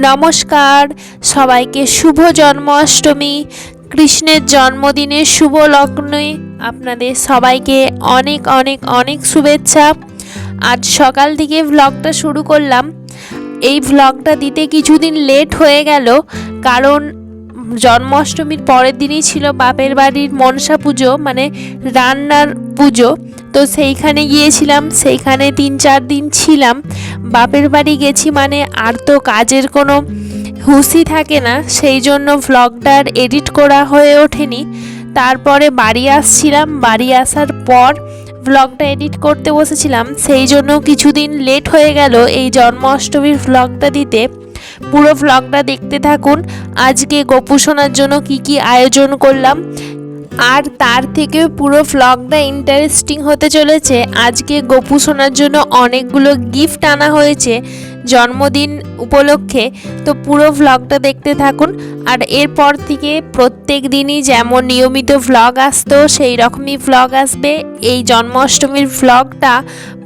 নমস্কার সবাইকে, শুভ জন্মাষ্টমী। কৃষ্ণের জন্মদিনের শুভ লগ্নে আপনাদের সবাইকে অনেক অনেক অনেক শুভেচ্ছা। আজ সকাল থেকে ভ্লগটা শুরু করলাম। এই ভ্লগটা দিতে কিছুদিন লেট হয়ে গেল, কারণ জন্মাষ্টমীর পরের দিনই ছিল বাপের বাড়ির মনসা পুজো, মানে রান্নার পুজো। তো সেইখানে গিয়েছিলাম, সেইখানে 3-4 দিন ছিলাম। বাপের বাড়ি গেছি মানে আর তো কাজের কোনো হুঁশই থাকে না, সেই জন্য ভ্লগটার এডিট করা হয়ে ওঠেনি। তারপরে বাড়ি আসছিলাম, বাড়ি আসার পর ভ্লগটা এডিট করতে বসেছিলাম, সেই জন্য কিছুদিন লেট হয়ে গেল এই জন্মাষ্টমীর ভ্লগটা দিতে। পুরো ভ্লগটা দেখতে থাকুন। আজকে গোপু সোনার জন্য কি কি আয়োজন করলাম, আর তার থেকে পুরো ভ্লগটা ইন্টারেস্টিং হতে চলেছে। আজকে গোপু সোনার জন্য অনেকগুলো গিফট আনা হয়েছে জন্মদিন উপলক্ষে, তো পুরো ভ্লগটা দেখতে থাকুন। আর এরপর থেকে প্রত্যেক দিনই যেমন নিয়মিত ভ্লগ আসতো সেই রকমই ভ্লগ আসবে। এই জন্মাষ্টমীর ভ্লগটা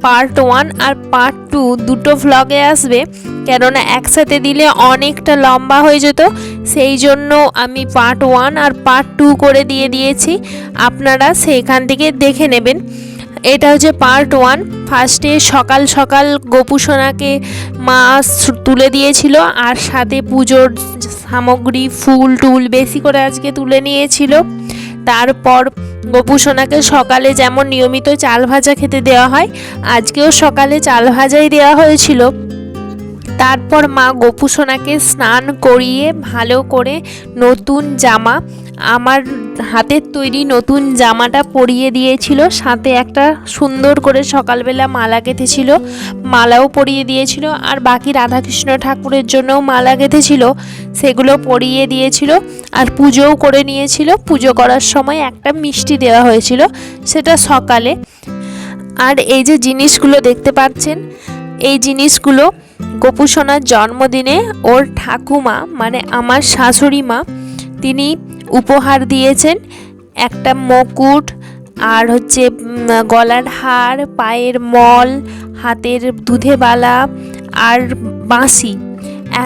পার্ট 1 আর পার্ট 2 দুটো ভ্লগে আসবে, কেননা একসাথে দিলে অনেকটা লম্বা হয়ে যেত, সেই জন্য আমি পার্ট 1 আর পার্ট 2 করে দিয়েছি। আপনারা সেইখান থেকে দেখে নেবেন। এটা হচ্ছে পার্ট 1। ফার্স্টে সকাল সকাল গোপু সোনাকে মা তুলে দিয়েছিল, আর সাথে পুজোর সামগ্রী ফুল টুল বেশি করে আজকে তুলে নিয়েছিল। তারপর গোপু সোনাকে সকালে যেমন নিয়মিত চাল ভাজা খেতে দেওয়া হয়, আজকেও সকালে চাল ভাজাই দেওয়া হয়েছিল। তারপর মা গোপু সোনাকে স্নান করিয়ে ভালো করে নতুন জামা, আমার হাতের তৈরি নতুন জামাটা পরিয়ে দিয়েছিল, সাথে একটা সুন্দর করে সকালবেলা মালা গেঁথেছিল, মালাও পরিয়ে দিয়েছিল। আর বাকি রাধাকৃষ্ণ ঠাকুরের জন্যও মালা গেঁথেছিল, সেগুলো পরিয়ে দিয়েছিল। আর পুজোও করে নিয়েছিল। পুজো করার সময় একটা মিষ্টি দেওয়া হয়েছিল, সেটা সকালে। আর এই যে জিনিসগুলো দেখতে পাচ্ছেন, এই জিনিসগুলো গোপু সোনার জন্মদিনে ওর ঠাকুমা মানে আমার শাশুড়ি মা তিনি উপহার দিয়েছেন। একটা মুকুট, আর হচ্ছে গলার হার, পায়ের মল, হাতের দুধে বালা আর বাঁশি।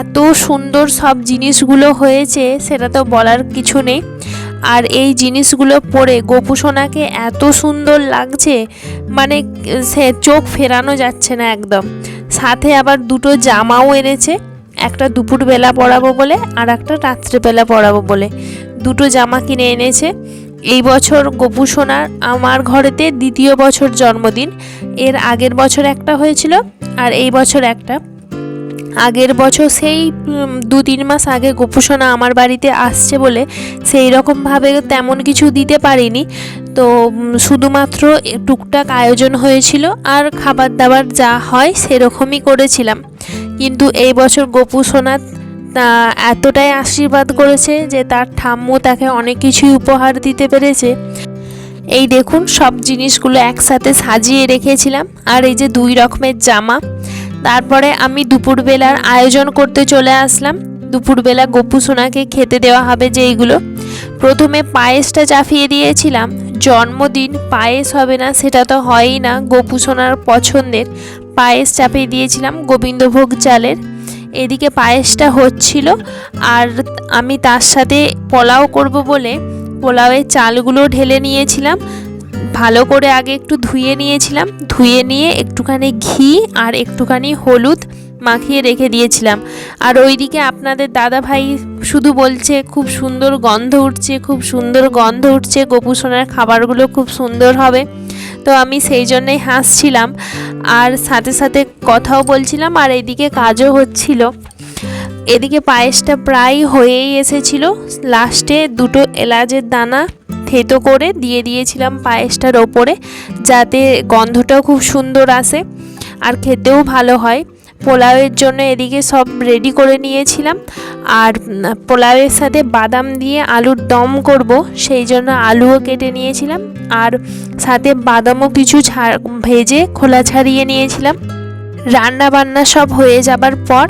এত সুন্দর সব জিনিসগুলো হয়েছে, সেটা তো বলার কিছু নেই। আর এই জিনিসগুলো পরে গোপু সোনাকে এত সুন্দর লাগছে, মানে সে চোখ ফেরানো যাচ্ছে না একদম। সাথে আবার দুটো জামাও এনেছে, একটা দুপুরবেলা পরাবো বলে আর একটা রাত্রেবেলা পরাবো বলে, দুটো জামা কিনে এনেছে। এই বছর গোপু সোনার আমার ঘরেতে দ্বিতীয় বছর জন্মদিন। এর আগের বছর একটা হয়েছিল, আর এই বছর একটা। আগের বছর সেই 2-3 মাস আগে গোপু সোনা আমার বাড়িতে আসছে বলে সেই রকমভাবে তেমন কিছু দিতে পারিনি, তো শুধুমাত্র টুকটাক আয়োজন হয়েছিল, আর খাবার দাবার যা হয় সেরকমই করেছিলাম। কিন্তু এই বছর গোপু সোনা এতটাই আশীর্বাদ করেছে যে তার ঠাম্মু তাকে অনেক কিছুই উপহার দিতে পেরেছে। এই দেখুন, সব জিনিসগুলো একসাথে সাজিয়ে রেখেছিলাম। আর এই যে 2 রকমের জামা। তারপরে আমি দুপুরবেলার আয়োজন করতে চলে আসলাম। দুপুরবেলা গোপু সোনাকে খেতে দেওয়া হবে যেইগুলো, প্রথমে পায়েসটা চাপিয়ে দিয়েছিলাম। জন্মদিন পায়েস হবে না সেটা তো হয়ই না, গোপু সোনার পছন্দের পায়েস চাপিয়ে দিয়েছিলাম গোবিন্দভোগ চালের। এদিকে পায়েসটা হচ্ছিল, আর আমি তার সাথে পোলাও করব বলে পোলাওয়ের চালগুলো ঢেলে নিয়েছিলাম। ভালো করে আগে একটু ধুয়ে নিয়েছিলাম, ধুয়ে নিয়ে একটুখানি ঘি আর একটুখানি হলুদ মাখিয়ে রেখে দিয়েছিলাম। আর ওইদিকে আপনাদের দাদা ভাই শুধু বলছে খুব সুন্দর গন্ধ উঠছে, খুব সুন্দর গন্ধ উঠছে, গোপু সোনার খাবারগুলো খুব সুন্দর হবে। তো আমি সেই জন্যই হাসছিলাম, আর সাথে সাথে কথাও বলছিলাম, আর এদিকে কাজও হচ্ছিল। এদিকে পায়েসটা প্রায় হয়েই এসেছিল। লাস্টে 2টো এলাচের দানা থেতো করে দিয়ে দিয়েছিলাম পায়েসটার ওপরে, যাতে গন্ধটাও খুব সুন্দর আসে আর খেতেও ভালো হয়। পোলাওয়ের জন্য এদিকে সব রেডি করে নিয়েছিলাম, আর পোলাওয়ের সাথে বাদাম দিয়ে আলুর দম করব, সেই জন্য আলুও কেটে নিয়েছিলাম, আর সাথে বাদামও কিছু ভেজে খোলা ছাড়িয়ে নিয়েছিলাম। রান্না বান্না সব হয়ে যাবার পর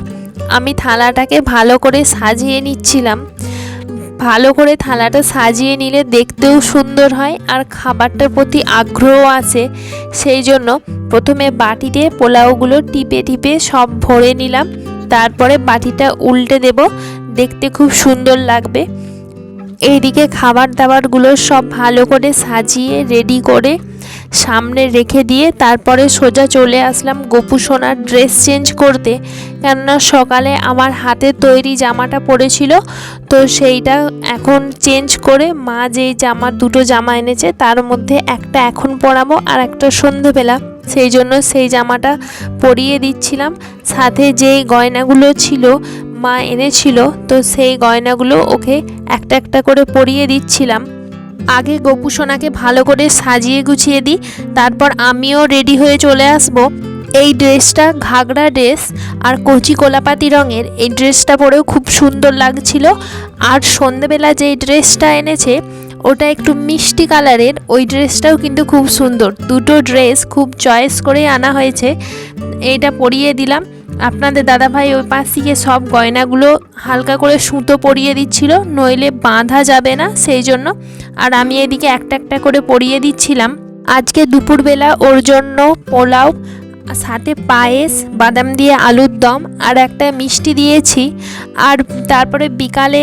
আমি থালাটাকে ভালো করে সাজিয়ে নিচ্ছিলাম। ভালো করে থালাটা সাজিয়ে নিলে দেখতেও সুন্দর হয়, আর খাবারটার প্রতি আগ্রহ আছে। সেই জন্য প্রথমে বাটিতে পোলাওগুলো টিপে টিপে সব ভরে নিলাম। তারপরে বাটিটা উল্টে দেব, দেখতে খুব সুন্দর লাগবে। এইদিকে খাবার দাবারগুলো সব ভালো করে সাজিয়ে রেডি করে সামনে রেখে দিয়ে তারপরে সোজা চলে আসলাম গোপু সোনার ড্রেস চেঞ্জ করতে, কেননা সকালে আমার হাতে তৈরি জামাটা পরেছিল, তো সেইটা এখন চেঞ্জ করে মা যেই দুটো জামা এনেছে তার মধ্যে একটা এখন পরাবো আর একটা সন্ধেবেলা, সেই জন্য সেই জামাটা পরিয়ে দিচ্ছিলাম। সাথে যেই গয়নাগুলো ছিল মা এনেছিল, তো সেই গয়নাগুলো ওকে একটা একটা করে পরিয়ে দিচ্ছিলাম। আগে গোপু সোনাকে ভালো করে সাজিয়ে গুছিয়ে দিই, তারপর আমিও রেডি হয়ে চলে আসব। এই ড্রেসটা ঘাগরা ড্রেস আর কচি কোলাপাতি রঙের, এই ড্রেসটা পরেও খুব সুন্দর লাগছিল। আর সন্ধেবেলা যেই ড্রেসটা এনেছে ওটা একটু মিষ্টি কালারের, ওই ড্রেসটাও কিন্তু খুব সুন্দর। দুটো ড্রেস খুব চয়েস করে আনা হয়েছে, এইটা পরিয়ে দিলাম। আপনাদের দাদাভাই ওই পাশ থেকে সব গয়নাগুলো হালকা করে সুতো পরিয়ে দিচ্ছিল, নইলে বাঁধা যাবে না সেই জন্য। আর আমি এদিকে একটা একটা করে পরিয়ে দিচ্ছিলাম। আজকে দুপুরবেলা ওর জন্য পোলাও, সাথে পায়েস, বাদাম দিয়ে আলুর দম আর একটা মিষ্টি দিয়েছি। আর তারপরে বিকালে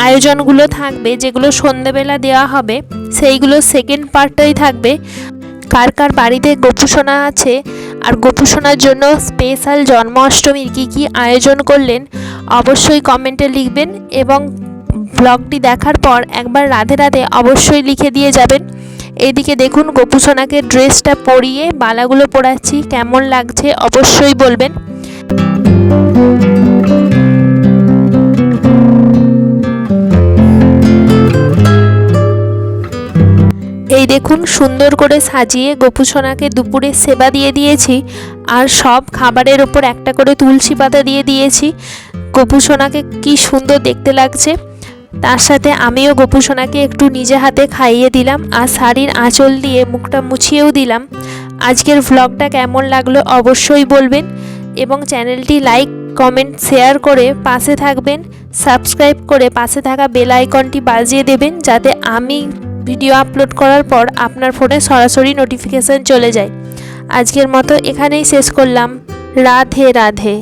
আয়োজনগুলো থাকবে, যেগুলো সন্ধেবেলা দেওয়া হবে সেইগুলো সেকেন্ড পার্টটাই থাকবে। কার কার বাড়িতে গোপু সোনা আছে আর গোপু সোনার জন্য স্পেশাল জন্মাষ্টমীর কী আয়োজন করলেন অবশ্যই কমেন্টে লিখবেন, এবং ব্লগটি দেখার পর একবার রাধে রাধে অবশ্যই লিখে দিয়ে যাবেন। এইদিকে দেখুন গোপু সোনাকে ড্রেসটা পরিয়ে বালাগুলো পরাচ্ছি, কেমন লাগছে অবশ্যই বলবেন। এই দেখুন সুন্দর করে সাজিয়ে গোপু সোনাকে দুপুরে সেবা দিয়ে দিয়েছি, আর সব খাবারের ওপর একটা করে তুলসী পাতা দিয়ে দিয়েছি। গোপু সোনাকে কি সুন্দর দেখতে লাগছে। তার সাথে আমিও গোপু সোনাকে একটু নিজে হাতে খাইয়ে দিলাম আর শাড়ির আঁচল দিয়ে মুখটা মুছিয়েও দিলাম। আজকের ভ্লগটা কেমন লাগলো অবশ্যই বলবেন, এবং চ্যানেলটি লাইক কমেন্ট শেয়ার করে পাশে থাকবেন। সাবস্ক্রাইব করে পাশে থাকা বেল আইকনটি বাজিয়ে দেবেন, যাতে আমি ভিডিও আপলোড করার পর আপনার ফোনে সরাসরি নোটিফিকেশান চলে যায়। আজকের মতো এখানেই শেষ করলাম। রাধে রাধে।